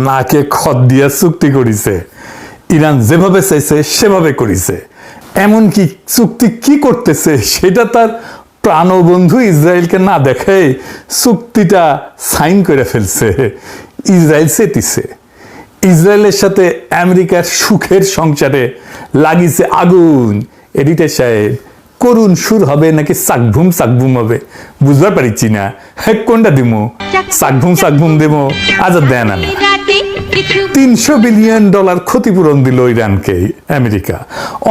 নাকে খত দিয়া চুক্তি করিছে, ইরান যেভাবে চাইছে সেভাবে করিছে। এমনকি চুক্তি কি করতেছে সেটা তার প্রাণবন্ধু ইসরায়েলকে না দেখে চুক্তিটা সাইন করে ফেলছে। ইসরায়েল চেতিছে। ইসরায়েলের সাথে আমেরিকার সুখের সংসারে লাগিছে আগুন। এডিটর সাহেব, করুণ সুর হবে নাকি চাকভুম হবে বুঝবার পারিছি না। কোনটা দিমু? চাকভুম দেবো? আজাদ দেয় না। $300 বিলিয়ন ক্ষতিপূরণ দিল ইরানকে আমেরিকা।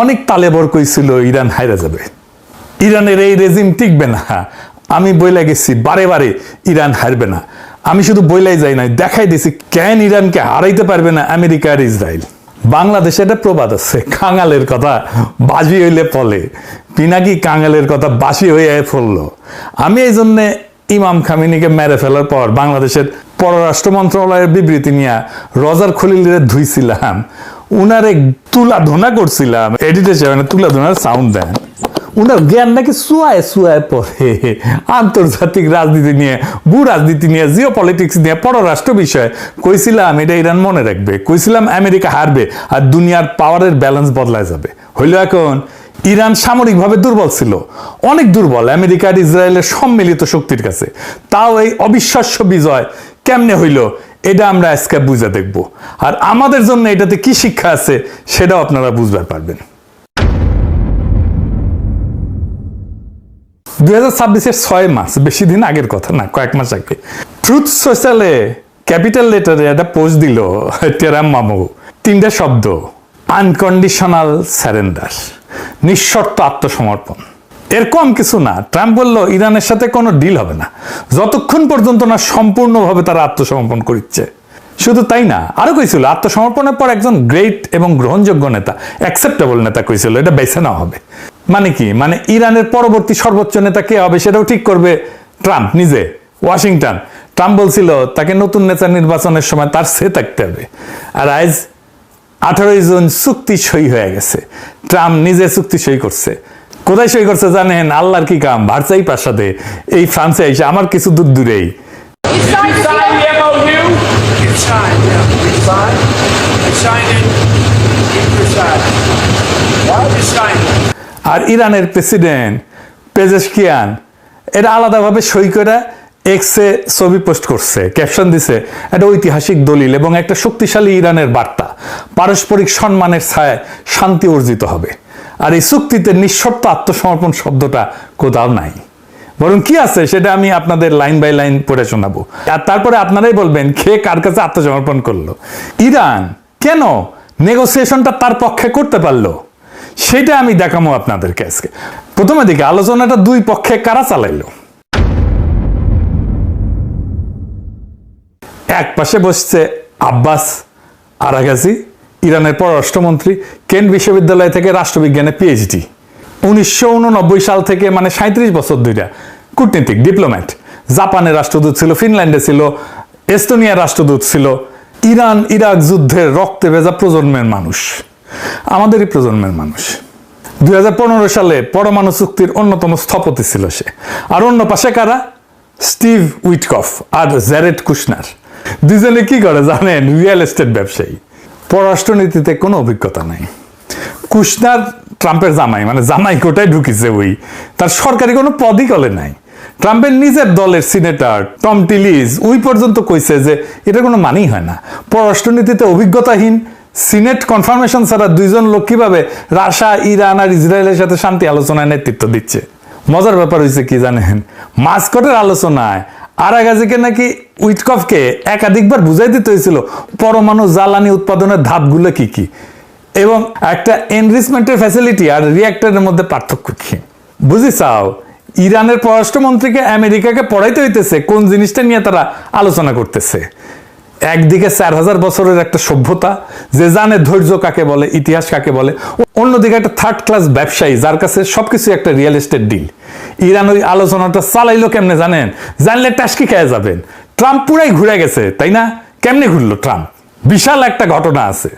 অনেক তালেবর কইছিল ইরান হাইরা যাবে, ইরানের এই রেজিম টিকবে না। আমি বইলা গেছি বারে বারে ইরান হারবে না। আমি শুধু বইলাই যাই নাই, দেখাই দিছি কেন ইরানকে হারাইতে পারবে না আমেরিকা আর ইসরায়েল। বাংলাদেশে একটা প্রবাদ আছে, কাঙালের কথা বাজি হইলে ফলে, পিনাকি কাঙালের কথা বাসি হয়ে ফললো। আমি এই জন্যে ইমাম খামিনিকে মেরে ফেলার পর বাংলাদেশের পররাষ্ট্র মন্ত্রণালয়ের বিবৃতি নিয়ে রজার খলিলের ধুইছিলাম, উনারে তুলাধনা করছিলাম। এডিটর সাহেব তুলাধনার সাউন্ড দেন। উনার জ্ঞান নাকি সুয়ায় পড়ে আন্তর্জাতিক রাজনীতি নিয়ে, ভূ রাজনীতি নিয়ে, জিও পলিটিক্স নিয়ে, পররাষ্ট্র বিষয়। কইছিলাম এটা ইরান মনে রাখবে, কইছিলাম আমেরিকা হারবে আর দুনিয়ার পাওয়ারের ব্যালেন্স বদলায় যাবে। হইল এখন ইরান সামরিকভাবে দুর্বল ছিল, অনেক দুর্বল আমেরিকা আর ইসরায়েলের সম্মিলিত শক্তির কাছে। তাও এই অবিশ্বাস্য বিজয় কেমনে হইল এটা আমরা আজকে বুঝে দেখব। আর আমাদের জন্য এটাতে কি শিক্ষা আছে সেটাও আপনারা বুঝবার পারবেন। 2026-এর 6 মার্চ, বেশি দিন আগের কথা না, কয়েক মাস আগে, ট্রুথ সোশ্যালে ক্যাপিটাল লেটারে একটা পোস্ট দিল টেরাম মামু। 3টা শব্দ, আনকন্ডিশনাল সারেন্ডার, নিঃশর্ত আত্মসমর্পণ। এর কম কিছু না। ট্রাম্প বলল ইরানের সাথে কোনো ডিল হবে না যতক্ষণ পর্যন্ত না সম্পূর্ণভাবে তারা আত্মসমর্পণ করছে। শুধু তাই না, আরো কইছিল আত্মসমর্পণের পর একজন গ্রেট এবং গ্রহণযোগ্য নেতা, অ্যাকসেপ্টেবল নেতা কইছিল, এটা বেছে নেওয়া হবে। মানে কি? মানে ইরানের পরবর্তী সর্বোচ্চ নেতা কে হবে সেটাও ঠিক করবে ট্রাম্প নিজে, ওয়াশিংটন। ট্রাম্প বলছিল তাকে নতুন নেতা নির্বাচনের সময় তার সে থাকতে হবে। আর আজ 18 জুন চুক্তি সই হয়ে গেছে। ট্রাম্প নিজে চুক্তি সই করছে। কোথায় সই করছে জানেন? আল্লাহর কি কাম, ভার্সাই প্রাসাদে, এই ফ্রান্সে এসে, আমার কিছু দূর দূরেই। আর ইরানের প্রেসিডেন্ট পেজেশকিয়ান এটা আলাদাভাবে সই করে এক্সে ছবি পোস্ট করছে, ক্যাপশন দিছে একটা ঐতিহাসিক দলিল এবং একটা শক্তিশালী ইরানের বার্তা, পারস্পরিক সম্মানের ছায়ায় শান্তি অর্জিত হবে। আর এই চুক্তিতে নিঃশর্ত আত্মসমর্পণ শব্দটা কোথাও নাই, বরং কি আছে সেটা আমি আপনাদের লাইন বাই লাইন পড়ে শোনাবো। আর তারপরে আপনারাই বলবেন কে কার কাছে আত্মসমর্পণ করলো। ইরান কেন নেগোসিয়েশনটা তার পক্ষে করতে পারলো সেটা আমি দেখাবো আপনাদেরকে আজকে। প্রথমে দিকে আলোচনাটা দুই পক্ষে কারা চালাইলো। এক পাশে বসছে আব্বাস আরাগাজি, ইরানের পররাষ্ট্রমন্ত্রী, কেন্ট বিশ্ববিদ্যালয় থেকে রাষ্ট্রবিজ্ঞানে পিএইচডি, 1989 সাল থেকে মানে 37 বছর ধরে কূটনীতিক, ডিপ্লোম্যাট, জাপানের রাষ্ট্রদূত ছিল, ফিনল্যান্ডে ছিল, এস্তোনিয়ার রাষ্ট্রদূত ছিল। ইরান ইরাক যুদ্ধের রক্তে ভেজা প্রজন্মের মানুষ, আমাদেরই প্রজন্মের মানুষ। 2015 সালে পরমাণু চুক্তির অন্যতম স্থপতি ছিল সে। আর অন্য পাশে কারা? স্টিভ উইটকফ আর জ্যারেড কুশনার। দুজনে কি করে জানেন? রিয়েল এস্টেট ব্যবসায়ী, পররাষ্ট্রনীতিতে কোনো অভিজ্ঞতা নাই। কুশনার ট্রাম্পের জামাই, মানে জামাই কোটায় ঢুকিছে, ওই তার সরকারি কোনো পদই কলে নাই। ট্রাম্পের নিজের দলের সিনেটর টম টিলিজ ওই পর্যন্ত কইছে যে এটা কোনো মানেই হয় না, পররাষ্ট্রনীতিতে অভিজ্ঞতাহীন সিনেট কনফার্মেশন ছাড়া দুইজন লোক কিভাবে রাশিয়া, ইরান আর ইসরায়েলের সাথে শান্তি আলোচনায় নেতৃত্ব দিচ্ছে। মজার ব্যাপার হয়েছে কি জানেন? মাস্কটের আলোচনায় আরাগাজিকে নাকি উইটকফকে একাধিকবার বুঝাই দিতে হয়েছিল পরমাণু জ্বালানি উৎপাদনের ধাপগুলো কি কি এবং একটা এনরিচমেন্টের ফ্যাসিলিটি আর রিঅ্যাক্টরের মধ্যে পার্থক্য কি। বুঝি চাও? ইরানের পররাষ্ট্রমন্ত্রীকে আমেরিকাকে পড়াইতে হইতেছে কোন জিনিসটা নিয়ে তারা আলোচনা করতেছে। একদিকে 4000 বছরের একটা সভ্যতা যে জানে ধৈর্য কাকে বলে, ইতিহাস কাকে বলে, অন্যদিকে একটা থার্ড ক্লাস ব্যবসায়ী যার কাছে সবকিছু একটা রিয়েল এস্টেট ডিল। ইরান ওই আলোচনাটা চালাইলো কেমনে জানেন? জানলে টাস্কি খেয়ে যাবেন। ট্রাম্প পুরাই ঘুরে গেছে, তাই না? কেমনে ঘুরলো ট্রাম্প? বিশাল একটা ঘটনা আছে।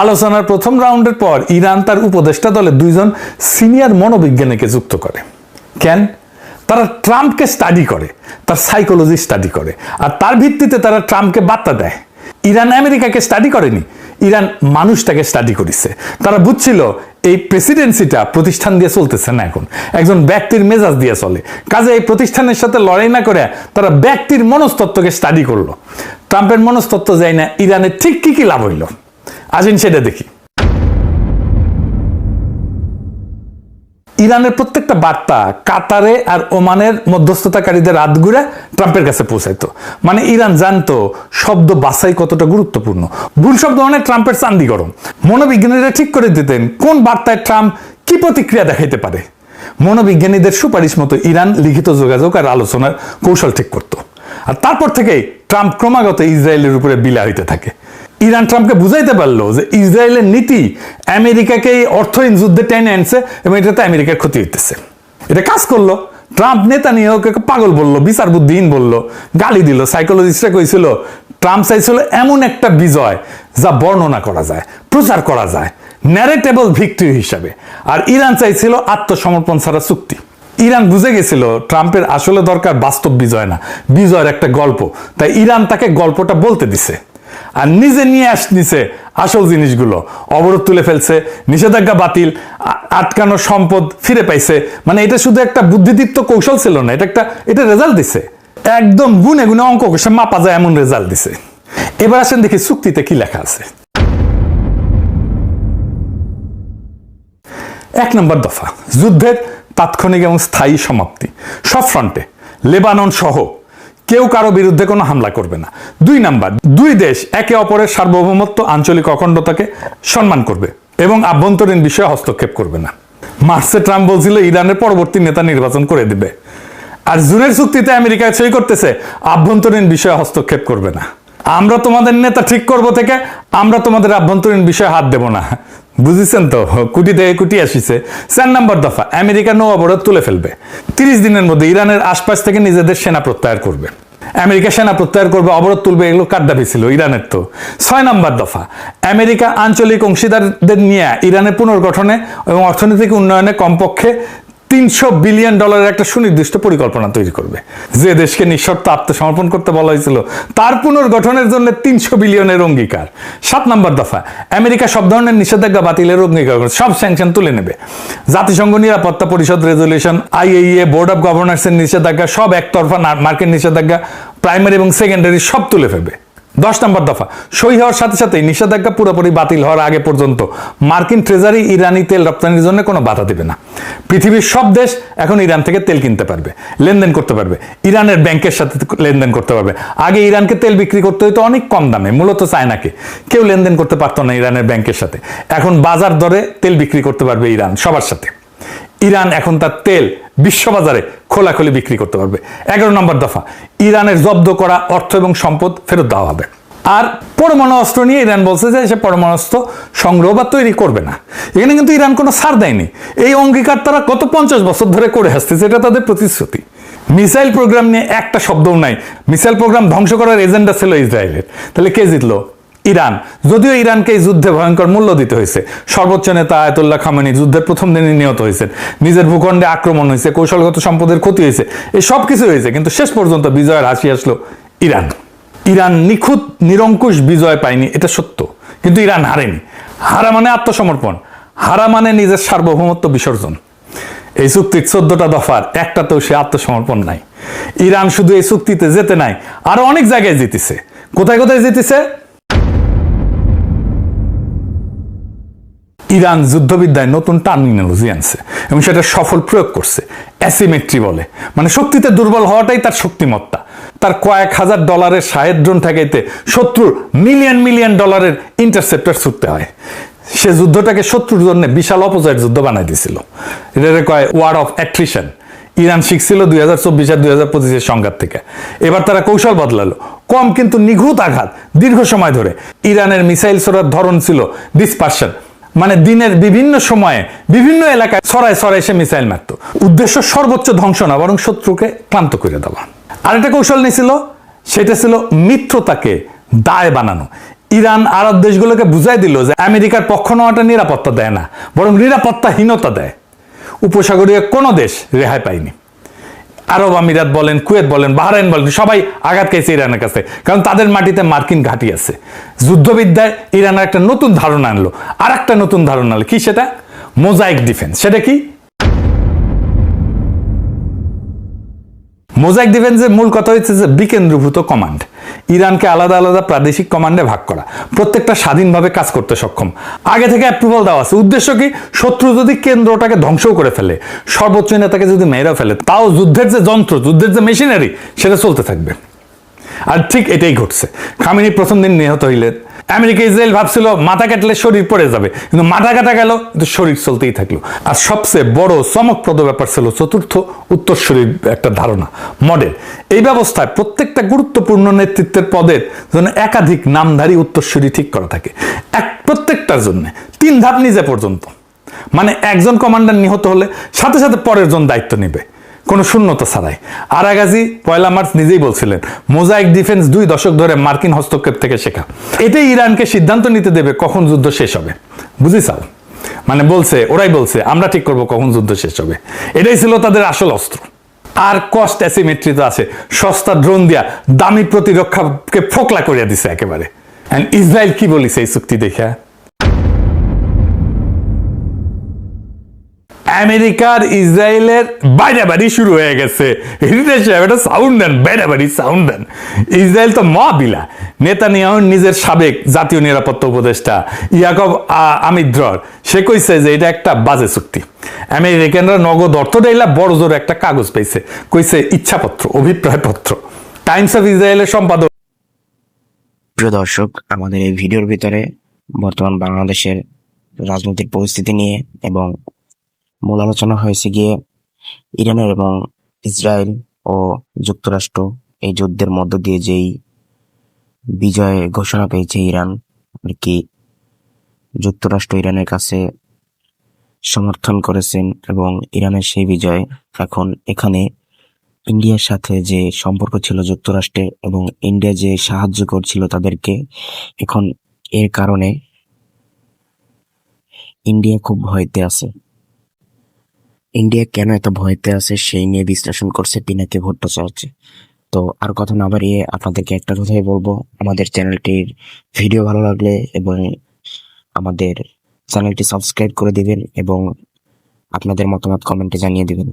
আলোচনার প্রথম রাউন্ডের পর ইরান তার উপদেষ্টা দলে 2 জন সিনিয়র মনোবিজ্ঞানীকে যুক্ত করে। কেন? তারা ট্রাম্পকে স্টাডি করে, তার সাইকোলজি স্টাডি করে, আর তার ভিত্তিতে তারা ট্রাম্পকে বার্তা দেয়। ইরান আমেরিকাকে স্টাডি করেনি, ইরান মানুষটাকে স্টাডি করেছে। তারা বুঝছিল এই প্রেসিডেন্সিটা প্রতিষ্ঠান দিয়ে চলতেছে না, এখন একজন ব্যক্তির মেজাজ দিয়ে চলে। কাজে এই প্রতিষ্ঠানের সাথে লড়াই না করে তারা ব্যক্তির মনস্তত্ত্বকে স্টাডি করলো। ট্রাম্পের মনস্তত্ত্ব যায় না, ইরানের ঠিক কি কি লাভ হইল আসেন সেটা দেখি। ইরানের প্রত্যেকটা বার্তা কাতারে আর ওমানের মধ্যস্থতাকারীদের হাত ঘুরে ট্রাম্পের কাছে পৌঁছাইতো। মানে ইরান জানতো শব্দ বাছাই কতটা গুরুত্বপূর্ণ। ভুল শব্দ মানে ট্রাম্পের চান্দি গরম। মনোবিজ্ঞানীরা ঠিক করে দিতেন কোন বার্তায় ট্রাম্প কি প্রতিক্রিয়া দেখাইতে পারে। মনোবিজ্ঞানীদের সুপারিশ মতো ইরান লিখিত যোগাযোগ আর আলোচনার কৌশল ঠিক করত। আর তারপর থেকেই ট্রাম্প ক্রমাগত ইসরায়েলের উপরে বিলা হইতে থাকে। ইরান ট্রাম্পকে বুঝাইতে পারলো যে ইসরায়েলের নীতি আমেরিকাকে অর্থহীন যুদ্ধে টেনে আনছে এবং এটাতে আমেরিকার ক্ষতি হইতেছে। এটা কাজ করলো। ট্রাম্প নেতানিয়াহুকে পাগল বললো, বিচার বুদ্ধিহীন বললো, গালি দিল। সাইকোলজিস্টরা কইছিল ট্রাম্প চাইছিল এমন একটা বিজয় যা বর্ণনা করা যায়, প্রচার করা যায়, ন্যারেটেবল ভিক্টরি হিসাবে। আর ইরান চাইছিল আত্মসমর্পণ ছাড়া চুক্তি। ইরান বুঝে গেছিল ট্রাম্পের আসলে দরকার বাস্তব বিজয় না, বিজয়ের একটা গল্প। তাই ইরান তাকে গল্পটা বলতে দিছে আর নিজে নিয়ে নিছে আসল জিনিসগুলো। অবরোধ তুলে ফেলছে, নিষেধাজ্ঞা বাতিল, আটকানো সম্পদ ফিরে পাইছে। মানে এটা শুধু একটা বুদ্ধিদীপ্ত কৌশল ছিল না, এটা রেজাল্ট দিছে। একদম গুনে গুনে অঙ্ক কষে মাপা যায় এমন রেজাল্ট দিছে। এবার আসেন দেখি চুক্তিতে কি লেখা আছে। 1 নম্বর দফা, যুদ্ধের তাৎক্ষণিক এবং স্থায়ী সমাপ্তি সব ফ্রন্টে, লেবানন সহ কেউ কারো বিরুদ্ধে কোনো হামলা করবে না। 2 নাম্বার, 2 দেশ একে অপরের সার্বভৌমত্ব, আঞ্চলিক অখণ্ডতাকে সম্মান করবে এবং আভ্যন্তরীণ বিষয়ে হস্তক্ষেপ করবে না। মার্চে ট্রাম্প বলছিল ইরানের পরবর্তী নেতা নির্বাচন করে দিবে, আর জুনের চুক্তিতে আমেরিকা সই করতেছে আভ্যন্তরীণ বিষয়ে হস্তক্ষেপ করবে না। আমরা তোমাদের নেতা ঠিক করব থেকে আমরা তোমাদের আভ্যন্তরীণ বিষয়ে হাত দেব না। বুঝেছেন তো, কুটি থেকে কুটি আসিছে। 4 নম্বর দফা, আমেরিকা নৌ অবরোধ তুলে ফেলবে। 30 দিনের মধ্যে ইরানের আশপাশ থেকে নিজেদের সেনা প্রত্যাহার করবে। আমেরিকা সেনা প্রত্যাহার করবে, অবরোধ তুলবে, এগুলো কারদাবি ছিল ইরানের। তো 6 নম্বর দফা, আমেরিকা আঞ্চলিক অংশীদারদের নিয়ে ইরানের পুনর্গঠনে এবং অর্থনৈতিক উন্নয়নে কমপক্ষে $300 বিলিয়ন একটা সুনির্দিষ্ট পরিকল্পনা তৈরি করবে। যে দেশকে নিঃশর্ত আত্মসমর্পণ করতে বলা হয়েছিল তার পুনর্গঠনের জন্য 300 বিলিয়নের অঙ্গীকার। 7 নম্বর দফা, আমেরিকা সব ধরনের নিষেধাজ্ঞা বাতিলের অঙ্গীকার করে, সব স্যাংশন তুলে নেবে। জাতিসংঘ নিরাপত্তা পরিষদ রেজলিউশন, IAEA, বোর্ড অফ গভর্নর্সের নিষেধাজ্ঞা, সব একতরফা মার্কিন নিষেধাজ্ঞা, প্রাইমারি এবং সেকেন্ডারি সব তুলে ফেলবে। 10 নম্বর দফা, সই হওয়ার সাথে সাথেই নিষেধাজ্ঞা পুরোপুরি বাতিল হওয়ার আগে পর্যন্ত মার্কিন ট্রেজারি ইরানি তেল রপ্তানির জন্য কোনো বাধা দেবে না। পৃথিবীর সব দেশ এখন ইরান থেকে তেল কিনতে পারবে, লেনদেন করতে পারবে, ইরানের ব্যাংকের সাথে লেনদেন করতে পারবে। আগে ইরানকে তেল বিক্রি করতে হতো অনেক কম দামে, মূলত চায়নাকে, কেউ লেনদেন করতে পারতো না ইরানের ব্যাংকের সাথে। এখন বাজার দরে তেল বিক্রি করতে পারবে ইরান সবার সাথে। ইরান এখন তার তেল বিশ্ববাজারে খোলাখুলি বিক্রি করতে পারবে। 11 নম্বর দফা, ইরানের জব্দ করা অর্থ এবং সম্পদ ফেরত দেওয়া হবে। আর পরমাণু অস্ত্র নিয়ে ইরান বলছে যে সে পরমাণু অস্ত্র সংগ্রহ বা তৈরি করবে না। এখানে কিন্তু ইরান কোনো ছাড় দেয়নি। এই অঙ্গীকার তারা গত 50 বছর ধরে করে আসতেছে, এটা তাদের প্রতিশ্রুতি। মিসাইল প্রোগ্রাম নিয়ে একটা শব্দও নাই। মিসাইল প্রোগ্রাম ধ্বংস করার এজেন্ডা ছিল ইসরায়েলের। তাহলে কে জিতলো? ইরান। যদিও ইরানকে এই যুদ্ধে ভয়ঙ্কর মূল্য দিতে হয়েছে। সর্বোচ্চ নেতা আয়াতুল্লাহ খামেনি যুদ্ধের প্রথম দিনে নিহত হয়েছেন, নিজের ভূখণ্ডে আক্রমণ হয়েছে, কৌশলগত সম্পদের ক্ষতি হয়েছে, এই সব কিছু হয়েছে, কিন্তু শেষ পর্যন্ত বিজয়ের হাসি আসলো ইরান। ইরান নিখুঁত নিরঙ্কুশ বিজয় পায়নি, এটা সত্য, কিন্তু ইরান হারেনি। হারা মানে আত্মসমর্পণ, হারা মানে নিজের সার্বভৌমত্ব বিসর্জন। এই চুক্তির 14টা দফার একটাতেও সে আত্মসমর্পণ নাই। ইরান শুধু এই চুক্তিতে যেতে নাই, আরো অনেক জায়গায় জিতেছে। কোথায় কোথায় জিতেছে? ইরান যুদ্ধবিদ্যায় নতুন টার্মিনোলজি আনছে এবং সেটা সফল প্রয়োগ করছে। অ্যাসিমেট্রি বলে, মানে শক্তিতে দুর্বল হওয়াটাই তার শক্তিমত্তা। তার কয়েক হাজার ডলারের শাহেদ ড্রোন ঠেকাইতে শত্রুর মিলিয়ন মিলিয়ন ডলারের ইন্টারসেপ্টর ছুটতে হয়। সে যুদ্ধটাকে শত্রুর জন্য বিশাল অপজয়ের যুদ্ধ বানাই দিয়েছিল। এটাকে কয় ওয়ার অফ অ্যাট্রিশন। ইরান শিখছিল 2024 আর 2025 সংঘাত থেকে। এবার তারা কৌশল বদলালো, কম কিন্তু নিখুঁত আঘাত দীর্ঘ সময় ধরে। ইরানের মিসাইল ছোড়ার ধরন ছিল ডিসপারশন, মানে দিনের বিভিন্ন সময়ে বিভিন্ন এলাকায় ছড়ায় ছড়ায় সে মিসাইল মারত। উদ্দেশ্য সর্বোচ্চ ধ্বংস না, বরং শত্রুকে ক্লান্ত করে দেওয়া। আরেকটা কৌশল নিয়েছিল, সেটা ছিল মিত্রতাকে দায় বানানো। ইরান আরব দেশগুলোকে বুঝাই দিল যে আমেরিকার পক্ষ নেওয়াটা নিরাপত্তা দেয় না, বরং নিরাপত্তাহীনতা দেয়। উপসাগরীয় কোনো দেশ রেহাই পায়নি। আরব আমিরাত বলেন, কুয়েত বলেন, বাহরাইন বলেন, সবাই আঘাত খেয়েছে ইরানের কাছে, কারণ তাদের মাটিতে মার্কিন ঘাঁটি আছে। যুদ্ধবিদ্যায় ইরানের একটা নতুন ধারণা আনলো, আর একটা নতুন ধারণা আনলো, কি সেটা? Mosaic defence. সেটা কি? মোজাইক ডিফেন্সের মূল কথা হচ্ছে যে বিকেন্দ্রীভূত কমান্ড, ইরানকে আলাদা আলাদা প্রাদেশিক কমান্ডে ভাগ করা, প্রত্যেকটা স্বাধীনভাবে কাজ করতে সক্ষম, আগে থেকে অ্যাপ্রুভাল দেওয়া আছে। উদ্দেশ্য কি? শত্রু যদি কেন্দ্রটাকে ধ্বংস করে ফেলে, সর্বোচ্চ নেতাকে যদি মেয়েরা ফেলে, তাও যুদ্ধের যে যন্ত্র, যুদ্ধের যে মেশিনারি, সেটা চলতে থাকবে। আর ঠিক এটাই ঘটছে। খামেনি প্রথম দিন নিহত হইলেন, আমেরিকা ইসরায়েল ভাবছিল মাথা কাটলে শরীর পড়ে যাবে, কিন্তু মাথা কাটা গেল, কিন্তু শরীর চলতেই থাকলো। আর সবচেয়ে বড় চমকপ্রদ ব্যাপার ছিল চতুর্থ উত্তরসূরির একটা ধারণা, মডেল। এই ব্যবস্থায় প্রত্যেকটা গুরুত্বপূর্ণ নেতৃত্বের পদের জন্য একাধিক নামধারী উত্তরসূরি ঠিক করা থাকে, প্রত্যেকটার জন্য 3 ধাপ নিজে পর্যন্ত। মানে একজন কমান্ডার নিহত হলে সাথে সাথে পরের জন দায়িত্ব নেবে, কোনো শূন্যতা ছাড়াই। আরাগাজি 1 মার্চ নিজেই বলছিলেন, মোজাইক ডিফেন্স 2 দশক ধরে মার্কিন হস্তক্ষেপ থেকে শেখা। এটাই ইরানকে সিদ্ধান্ত নিতে দেবে কখন যুদ্ধ শেষ হবে। বুঝিসাও? মানে বলছে, ওরাই বলছে, আমরা ঠিক করব কখন যুদ্ধ শেষ হবে। এটাই ছিল তাদের আসল অস্ত্র। আর কস্ট অ্যাসিমেট্রি তো আছে, সস্তা ড্রোন দিয়া দামি প্রতিরক্ষাকে ফোকলা করিয়া দিছে একেবারে। এন্ড ইসরায়েল কি বলিছে এই চুক্তি দেখা? আমেরিকার ইসরায়েলের বাইরাবাড়ি শুরু হয়ে গেছে। এটা সাউন্ড দেন, বাইরাবাড়ি সাউন্ড দেন। ইসরায়েল তো মহাবিলা। নেতানিয়াহু নিজের সাবেক জাতীয় নিরাপত্তা উপদেষ্টা ইয়াকব আমিদ্রর, সে কইছে যে এটা একটা বাজে চুক্তি। আমেরিকানরা নগদ অর্থ দেইলা বড় জোর একটা কাগজ পাইছে, কইছে ইচ্ছাপত্র, অভিপ্রায়পত্র। টাইমস অফ ইসরায়েলের সম্পাদক। প্রিয় দর্শক, আমাদের এই ভিডিওর ভিতরে বর্তমান বাংলাদেশের রাজনৈতিক পরিস্থিতি নিয়ে এবং মূল আলোচনা হয়েছে গিয়ে ইরানের এবং ইসরায়েল ও যুক্তরাষ্ট্র এই যুদ্ধের মধ্য দিয়ে যেই বিজয় ঘোষণা পেয়েছে ইরান, আর কি যুক্তরাষ্ট্র ইরানের কাছে সমর্থন করেছেন এবং ইরানের সেই বিজয় এখন এখানে ইন্ডিয়ার সাথে যে সম্পর্ক ছিল যুক্তরাষ্ট্রের এবং ইন্ডিয়া যে সাহায্য করছিল তাদেরকে, এখন এর কারণে ইন্ডিয়া খুব ভয়তে আছে। ইন্ডিয়া কেন এত ভয়তে আছে সেই নিয়ে বিশ্লেষণ করছে পিনাকি ভট্টাচার্য। তো আর কথা না বাড়িয়ে আপনাদেরকে একটা কথাই বলবো, আমাদের চ্যানেলটির ভিডিও ভালো লাগলে এবং আমাদের চ্যানেলটি সাবস্ক্রাইব করে দিবেন এবং আপনাদের মতামত কমেন্টে জানিয়ে দিবেন।